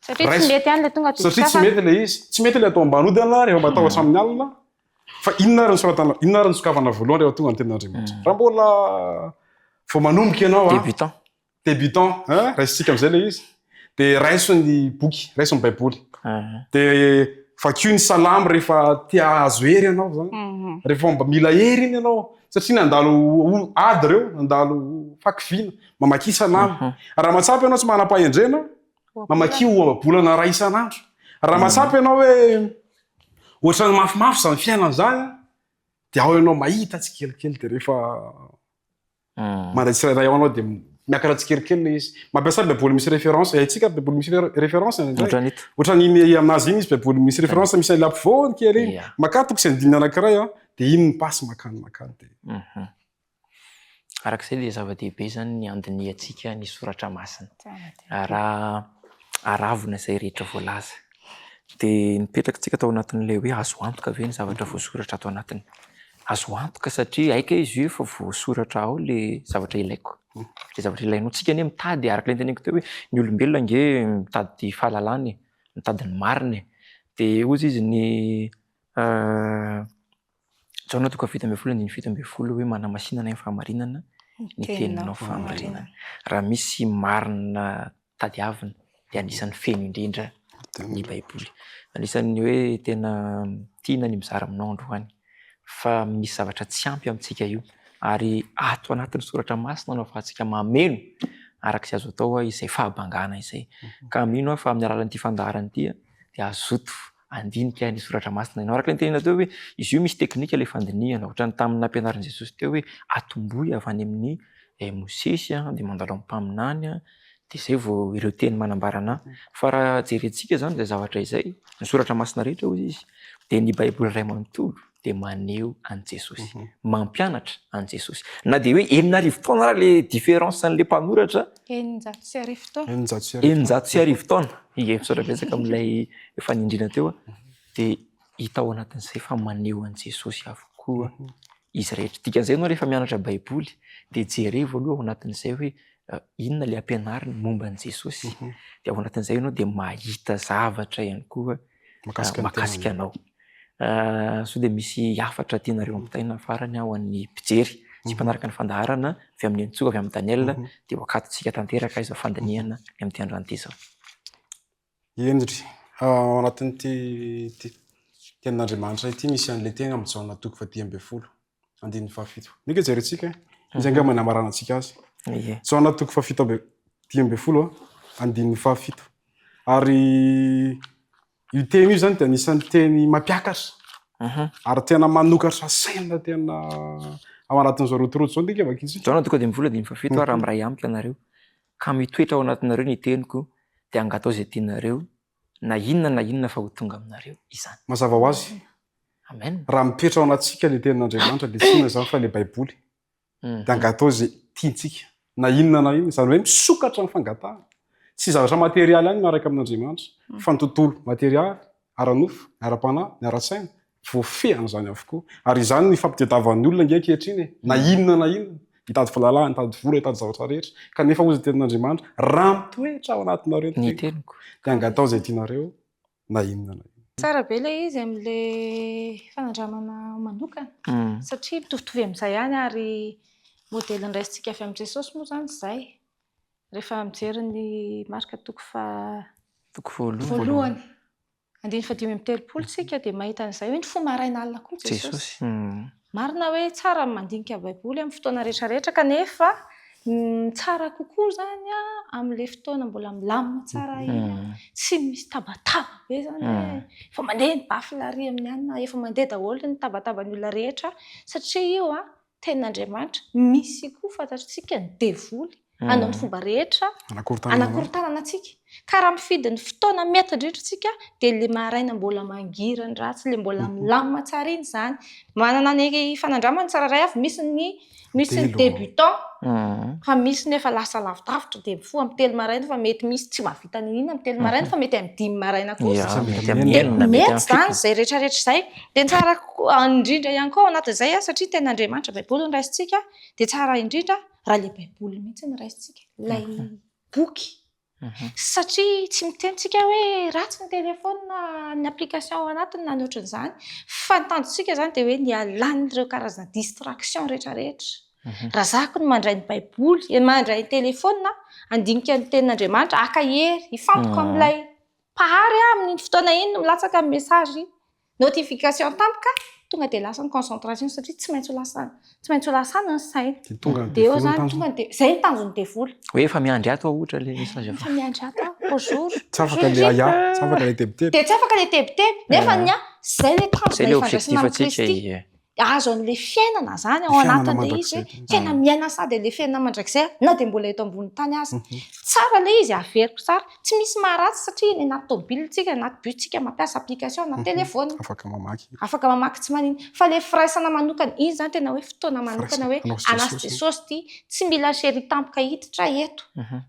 satria tsy mety any le tonga
satria tsy mety le izy tsy mety le atao ambanodana rehefa mba atahotra amin'ny alina fa inona ary inona ary ny sokafana voalohany rehefa tonga ny tenin'Andriamanitra raha mbola vao manomboka ianao débutant raisitsika amin'izay le izy dia raiso ny boky raiso ny baiboly dia vakio ny salamy rehefa tia azo hery ianao zany rehefa mba mila hery iny ianao satria nandalo ady reo nandalo fakivina mamaki salamy raha matsapy ianao tsy manam-pahendrena mamaki bolana ray isan'andro raha matsapy ianao hoe ohatrany mafimafy zany fiainana zany dia ao ianao mahita tsikelikely dia rehefa manday tsirairay ao anao dia miakatra tsikelikely le izy mampiasa baiboly misy référence haitsika baiboly misy référence ohatrany aminazy iny izy baiboly misy référence misy an'le ampovoany kely iny makatoky sy andininy anankiray dia iny ny pasy makany dia
arak'izay dia zava-dehibe zany ny andiniantsika ny soratra masina raha aravina izay rehetra voalaza dia nipetrakantsika tao anatin'ilay hoe azo antoka ve ny zavatra voasoratra ato anatiny azo antoka satria aika izy io fa voasoratra ao le zavatra ilaiko le zavatra ilainao tsika anie mitady araka ilay teneniko teo hoe ny olombelona nge mitady fahalalany mitady ny mariny dia ozy izy ny Jaona toko fahafito ambin'ny folo andiny fito ambin'ny folo hoe manamasinana ny fahamarinana ny teninao fahamarinana raha misy marina tadiavina dia anisan'ny feno indrindra ny baiboly anisan'ny hoe tena tiana ny mizara aminao androany fa misy zavatra tsy ampy amintsika io ary ato anatin'ny soratra masina no ahafahantsika mameno arak'izay azo atao izay fahabangana izay ka mino fa amin'ny alalan'ity fandaharana ity dia azoto andinika ny soratra masina ianao araka ilay tenena teo hoe izy io misy teknika ilay fandinihana ohatrany tamin'ny nampianaran'i Jesosy teo hoe atombohy avy any amin'ny mosesy dia mandalo ampaminany dia zay vao ireo teny manambarana fa raha jerentsika zany zay zavatra izay nysoratra masina rehetra hozy izy dia ny baiboly ray manontolo dia maneho an Jesosy mampianatra an Jesosy na dia hoe 4,000 taona raha le différence an'le mpanoratra 4,000 taona misaotra betsaka amin'ilay efa nindrina teo dia hita ao anatin'izay fa maneho an Jesosy avokoa izy rehetra. Dikan'izay ianao rehefa mianatra baiboly dia jereo voaloha ao anatin'izay hoe inona le ampianariny momba an Jesosy dia ao anatin'izay ianao dia mahita zavatra ihany koa mahakasika anao. So dia misy hafatra tianareo ampitaina farany ao an'ny mpijery sy mpanaraka ny fandaharana avy amin'ny Antsoa avy amin'ny Daniel dia wakatotsika tanteraka izao fandiniana amin'ny androany ity izao.
Endry ao anatin'ity tenin'Andriamanitra ity misy an'ilay tena amin'ny Jaona 2:10 andininy 7. Nika jerentsika izy angamba namarana antsika azy. Jaona 2:10 andininy 7 ary io teny io zany dia anisan'ny teny mampiakatra ary tena manokatra saina tena ao anatin'izao rotoroto zao ndika vakizy.
Jaona 2:10 raha miray amiko ianareo ka mitoetra ao anatinareo ny teniko dia angatao izay tianareo na inona fa ho tonga aminareo izany.
Mazava ho azy.
Amen.
Raha mipetra ao anatsika le tenin'Andriamanitra dia tsy inona zany fa le baiboly dia angatao izay tiantsika na inona izany hoe misokatra amin'ny fangatahana. Tsy zavatra materialy ihany miaraka amin'Andriamanitra fa ny tontolo materialy, ara-nofo, ara-panahy, ny ara-tsaina voafehana izany avokoa ary izany ny fampitadiavan'ny olona nge ankehitriny na inona hitady fahalalahana, hitady vola, hitady zavatra rehetra kanefa hozy tenin'Andriamanitra raha mitoetra ao anatinareo
ny teniko
dia angatao izay tianareo na inona.
Tsara be ilay izy amin'ilay fanandramana manokana satria mitovitovy amin'izay ihany ary modely ny raisitsika avy amin'ny Jesosy moa zany izay rehefa mijery ny marika 2:10 andiny 5:30 sika dia mahita an'izay hoe ny fo maraina alina koa Jesosy. Marina hoe tsara mandinika baiboly amin'ny fotoana rehetrarehetra kanefa tsara kokoa zany amin'ilay fotoana mbola milamina tsara iny tsy misy tabataba be zany hoe efa mandeha ny bafilary amin'ny anina efa mandeha daholo ny tabatabany olona rehetra satria io tenin'Andriamanitra misy koa fantatritsika ny devoly anao ny fomba rehetra anakorontanana antsika ka raha mifidy ny fotoana metindrindra tsika dia le maraina mbola mangirany ratsy le mbola milamina tsara iny zany manana ny fanandramana tsararay avy misy ny débutant fa misy ny efa lasa lavidavitra dia mifoha amin'ny telo maraina fa mety misy tsy mahavita n'inona amin'ny telo maraina fa mety amin'ny 10 maraina kosa mety zany zay rehetrarehetra izay dia tsara indrindra ihany koa ao anatin'izay satria tenin'Andriamanitra baiboly ny raisitsika dia tsara indrindra raha le baiboly mihitsy ny raisitsika ilay boky satria tsy mitentsika hoe ratsy ny telefona ny application ao anatiny na ny ohatran'izany fa ny tanjontsika zany dia hoe ny alan'ireo karazana distraction rehetrarehetra. Raha zako ny mandray ny baiboly mandray ny telefona andinika ny tenin'Andriamanitra akahery ifantoko amin'ilay pahary amin'ny fotoana iny no milatsaka amin'ny message notification tampoka tonga dia lasa ny concentration satria tsy maintsy ho lasana ny saina dia eo zany tonga dia izay ny tanjon'ny devoly
hoe efa miandry ato ohatra le message
efa miandry ato bonjour
tsy afaka le aya tsy afaka le tebiteby
dia tsy afaka le tebiteby nefa ny zay le tanjona ifandraisana amin'ny Kristy azo an'ilay fiainana zany ao anatin'ilay izy tena miaina sady ilay fiainana mandrakizay na dia mbola eto ambony tany azy tsara ilay izy averiko tsara tsy misy maharatsy satria ny anaty tomobilintsika anaty bussika mampiasa application anaty telefona afaka mamaky tsy manino fa ilay firaisana manokana iny zany tena hoe fotoana manokana hoe anasy Jesosy ty tsy mila sery tampoka hiditra eto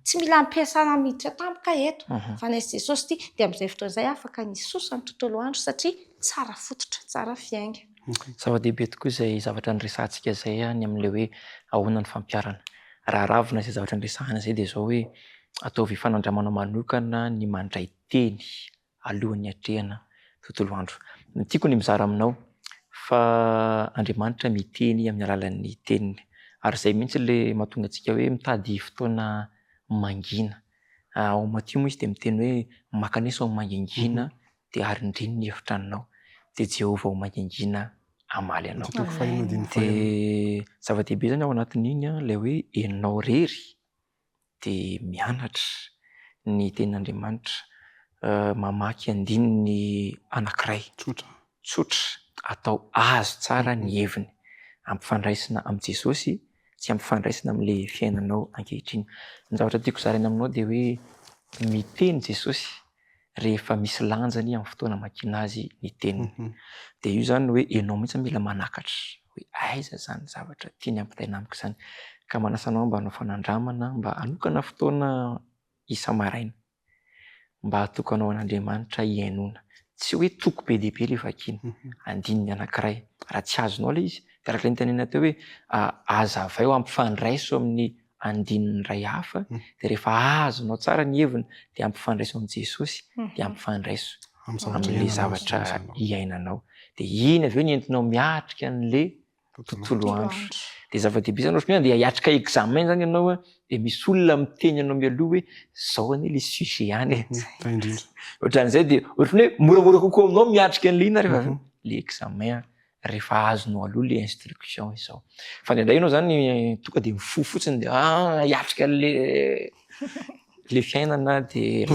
tsy mila ampiasana miditra tampoka eto fa anasy Jesosy ty dia amin'izay fotoana izay afaka nisosa ny tontolo andro satria tsara fototra tsara fiainga.
Zava-dehibe tokoa izay zavatra niresantsika izay ny amin'ilay hoe ahoana ny fampiarana. Raha ravina izay zavatra niresahana izay dia izao hoe ataovy fanandramana manokana ny mandray teny alohan'ny hatrehana tontolo andro. Tiako ny mizara aminao fa Andriamanitra miteny amin'ny alalan'ny teniny ary izay mihitsy ilay mahatonga antsika hoe mitady fotoana mangina. Ao Matio moa izy dia miteny hoe makanesa ho mangingina dia arindriny ny efitranonao dia Jehovah ho mangingina amaly anao. Dia zava-dehibe zany ao anatin'iny ilay hoe ianao rery dia mianatra ny tenin'Andriamanitra mamaky andininy anankiray tsotra atao azo tsara ny heviny ampifandraisina amin'i Jesosy tsy ampifandraisana amin'le fiainanao ankehitriny. Ny zavatra tiako zaraina aminao dia hoe miteny Jesosy rehefa misy lanjany amin'ny fotoana mankina azy ny teniny. Dia io zany hoe ianao mihitsy mila manakatra hoe aiza zany zavatra tiany ampitaina amiko izany. Ka manasa anao mba hanao fanandramana, mba hanokana fotoana isa-maraina mba hatokanao an'Andriamanitra hiainona. Tsy hoe toko be dia be ilay vakiana, andininy anankiray. Raha tsy azonao ilay izy, dia araka ilay nitenena teo hoe hazavay ho ampifandraiso amin'ny andininy iray hafa, dia rehefa azonao tsara ny heviny dia ampifandraiso amin'ny Jesosy, dia ampifandraiso amin'ilay zavatra hiainanao. Dia iny avy eo ny entinao miatrika an'ilay tontolo andro. Dia zava-dehibe zany ohatran'ny hoe andeha hiatrika examen zany ianao, dia misy olona miteny anao mialoha hoe zao anie ilay sujet ihany. Ohatran'izay dia ohatran'ny hoe moramora kokoa aminao miatrika an'ilay ina rehefa ilay examen rehefa azonao aloha ilay instruction izao. Fa indraindray ianao zany tonga dia mifoha fotsiny dia hiatrika le fiainana dia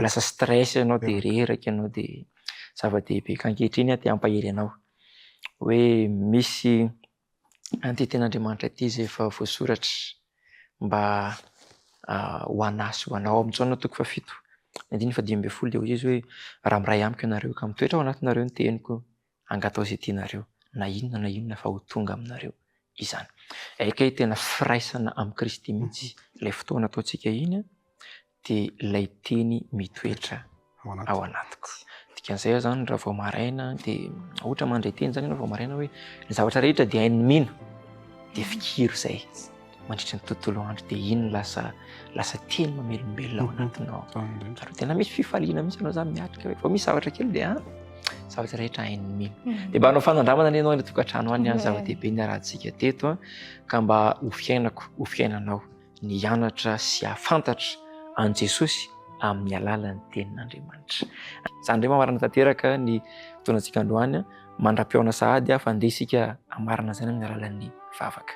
lasa stress ianao dia reraka ianao dia zava-dehibe. Ka ankehitriny dia hampahery anao hoe misy anteten'Andriamanitra ity izay efa voasoratra mba ho anahy sy ho anao. Amin'ny Jaona 7:7 dia hoy izy hoe raha miray amiko ianareo ka mitoetra ao anatinareo ny teniko, angatao izay tianareo, na inona fa ho tonga aminareo izany. Eka tena firaisana amin'ny Kristy mihitsy ilay fotoana ataontsika iny dia ilay teny mitoetra ao anatiko. Dikan'izay zany raha vao maraina dia ohatra mandray teny zany ianao vao maraina hoe ny zavatra rehetra dia hainy mino, dia fikiro izay mandritra ny tontolo andro, dia iny lasa teny mamelombelona ao anatinao. Ary tena misy fifaliana mihitsy ianao zany miatrika hoe vao misy zavatra kely dia zavatra rehetra hainy mino. Dia mba hanao fanandramana ny ianao any tokantrano any zava-dehibe ny arahantsika teto, ka mba ho fiainanao ny hianatra sy hafantatra an Jesosy amin'ny alalan'ny tenin'Andriamanitra. Izany indray mamarana tanteraka ny fotoanantsika androany, mandra-piaona sahady fandeha isika hamarana izany amin'ny alalan'ny vavaka.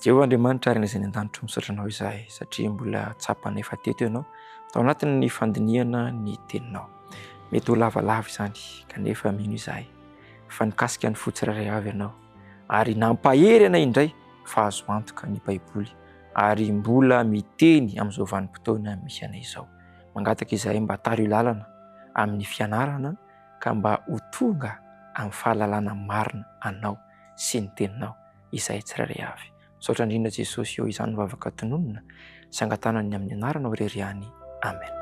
Jehovah Andriamanitra ary izay ny an-danitra misaotra anao izahay satria mbola tsapana efa teto ianao tao anatin'ny fandiniana ny teninao. Mety ho lavalava izany kanefa mino izahay fa nikasika ny fotsiraray avy ianao ary nampahery anay indray fa azo antoka ny Baiboly ary mbola miteny amin'izao vanim-potoana misy anay izao. Mangataka izahay mba taro lalana amin'ny fianarana ka mba ho tonga amin'ny fahalalana marina anao sy ny teninao izahay tsiraray avy. Misaotra indrindra Jesosy eo izany vavaka tononona sy angatanany amin'ny anarana ho reriany. Amen.